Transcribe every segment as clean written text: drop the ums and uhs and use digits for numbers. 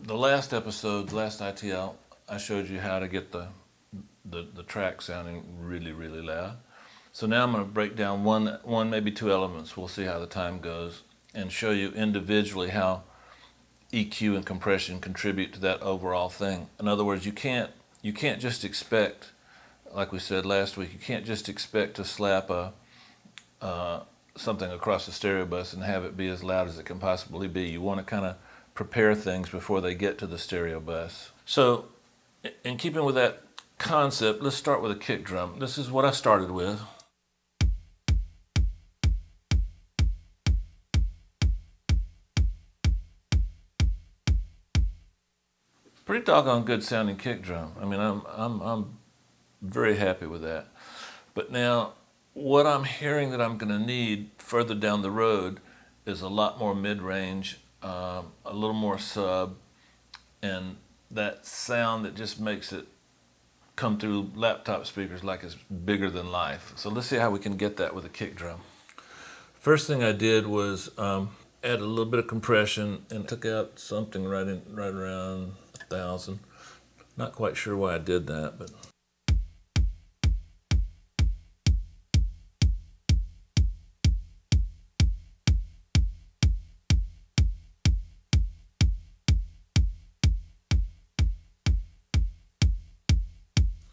The last episode, last ITL, I showed you how to get the track sounding really, really loud. So now I'm going to break down one, maybe two elements. We'll see how the time goes and show you individually how EQ and compression contribute to that overall thing. In other words, you can't just expect, like we said last week, you can't just expect to slap something across the stereo bus and have it be as loud as it can possibly be. You want to kind of prepare things before they get to the stereo bus. So, in keeping with that concept, let's start with a kick drum. This is what I started with. Pretty doggone good sounding kick drum. I mean, I'm very happy with that. But now, what I'm hearing that I'm going to need further down the road is a lot more mid-range, a little more sub, and that sound that just makes it come through laptop speakers like it's bigger than life. So let's see how we can get that with a kick drum. First thing I did was add a little bit of compression and took out something right around 1,000. Not quite sure why I did that, but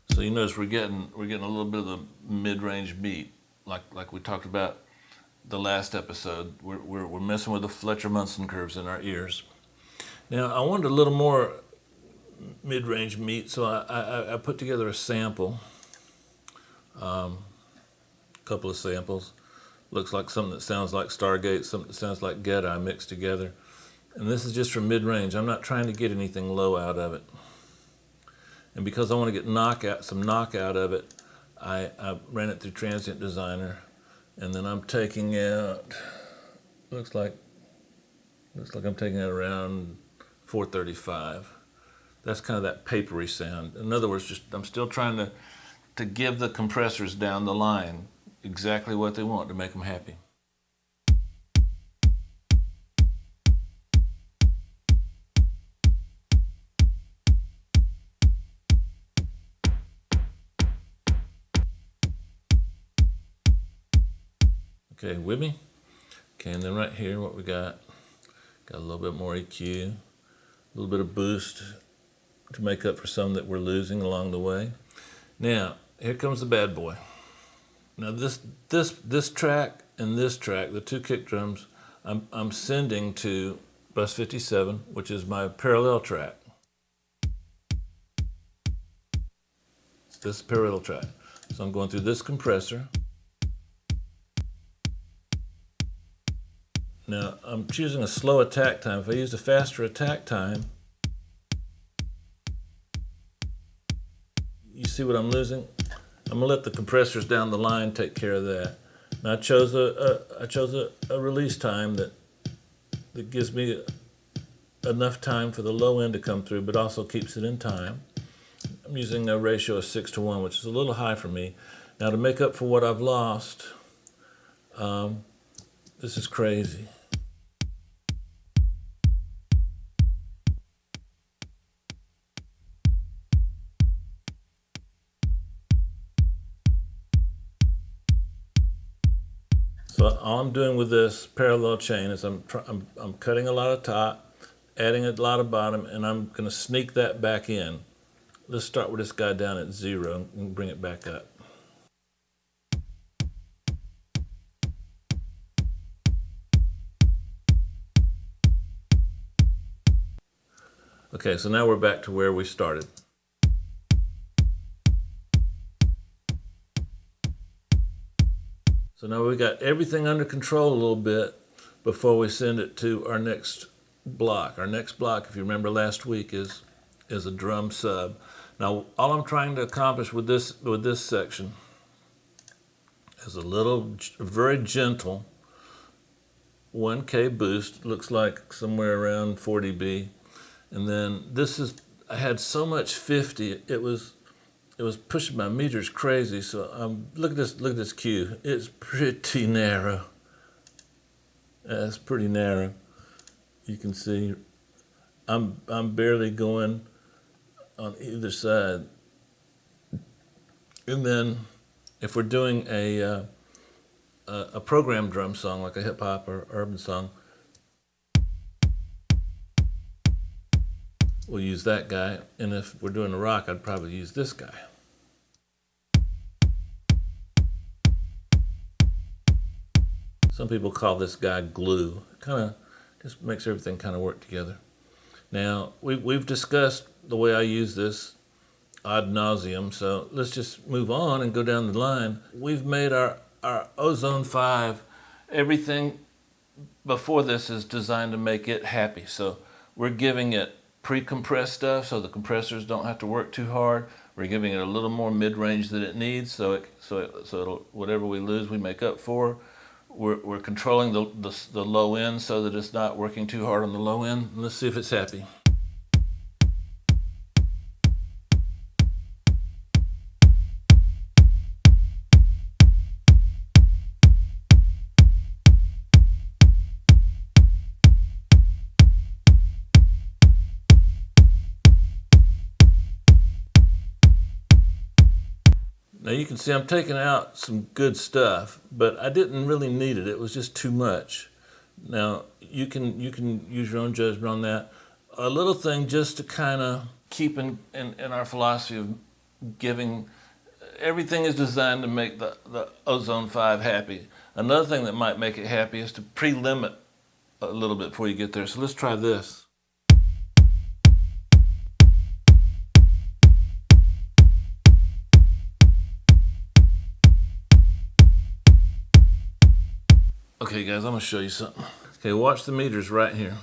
so you notice we're getting a little bit of the mid-range beat, like we talked about the last episode. We're messing with the Fletcher-Munson curves in our ears. Now I wanted a little more mid-range meat, so I put together a sample, a couple of samples. Looks like something that sounds like Stargate, something that sounds like Get-I mixed together. And this is just from mid-range. I'm not trying to get anything low out of it. And because I want to get some knockout of it, I ran it through Transient Designer, and then I'm taking out, looks like I'm taking out around 435. That's kind of that papery sound. In other words, I'm still trying to give the compressors down the line exactly what they want to make them happy. Okay, with me? Okay, and then right here, what we got a little bit more EQ, a little bit of boost to make up for some that we're losing along the way. Now, here comes the bad boy. Now this track and this track, the two kick drums, I'm sending to bus 57, which is my parallel track. This parallel track. So I'm going through this compressor. Now, I'm choosing a slow attack time. If I use a faster attack time, you see what I'm losing? I'm gonna let the compressors down the line take care of that. Now I chose a release time that gives me enough time for the low end to come through, but also keeps it in time. I'm using a ratio of 6:1, which is a little high for me. Now to make up for what I've lost, this is crazy. So all I'm doing with this parallel chain is I'm cutting a lot of top, adding a lot of bottom, and I'm going to sneak that back in. Let's start with this guy down at 0 and bring it back up. Okay, so now we're back to where we started. So now we got everything under control a little bit before we send it to our next block. Our next block, if you remember last week, is a drum sub. Now, all I'm trying to accomplish with this section is a very gentle 1K boost. Looks like somewhere around 40 dB. And then I had so much 50, it was pushing my meters crazy. So look at this Q. It's pretty narrow. It's pretty narrow. You can see I'm barely going on either side. And then if we're doing a program drum song like a hip hop or urban song, we'll use that guy. And if we're doing a rock, I'd probably use this guy. Some people call this guy glue. Kind of just makes everything kind of work together. Now, we've discussed the way I use this ad nauseum, so let's just move on and go down the line. We've made our Ozone 5. Everything before this is designed to make it happy. So we're giving it pre-compressed stuff so the compressors don't have to work too hard. We're giving it a little more mid-range than it needs, so it'll, whatever we lose, we make up for. We're controlling the low end so that it's not working too hard on the low end. Let's see if it's happy. Now you can see I'm taking out some good stuff, but I didn't really need it. It was just too much. Now you can use your own judgment on that. A little thing just to kind of keep in our philosophy of giving, everything is designed to make the Ozone 5 happy. Another thing that might make it happy is to pre-limit a little bit before you get there. So let's try this. Okay guys, I'm gonna show you something. Okay, watch the meters right here.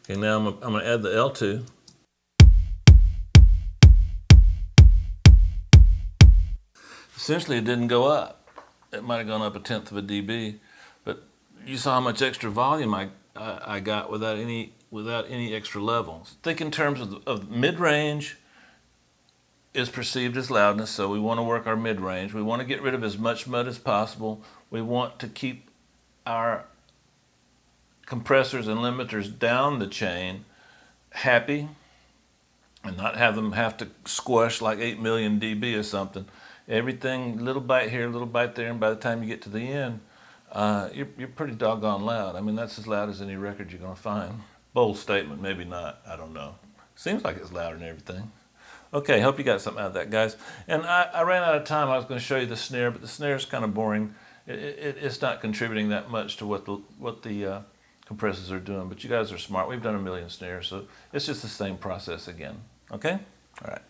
Okay, now I'm gonna add the L2. Essentially it didn't go up. It might have gone up 1/10 of a dB, but you saw how much extra volume I got without any extra levels. Think in terms of mid-range is perceived as loudness, so we want to work our mid-range. We want to get rid of as much mud as possible. We want to keep our compressors and limiters down the chain happy and not have them have to squash like 8 million dB or something. Everything, little bite here, little bite there, and by the time you get to the end, you're pretty doggone loud. I mean, that's as loud as any record you're going to find. Bold statement, maybe not, I don't know. Seems like it's louder than everything. Okay, hope you got something out of that, guys. And I ran out of time. I was going to show you the snare, but the snare is kind of boring. It's not contributing that much to what the compressors are doing. But you guys are smart. We've done 1 million snares, so it's just the same process again. Okay? All right.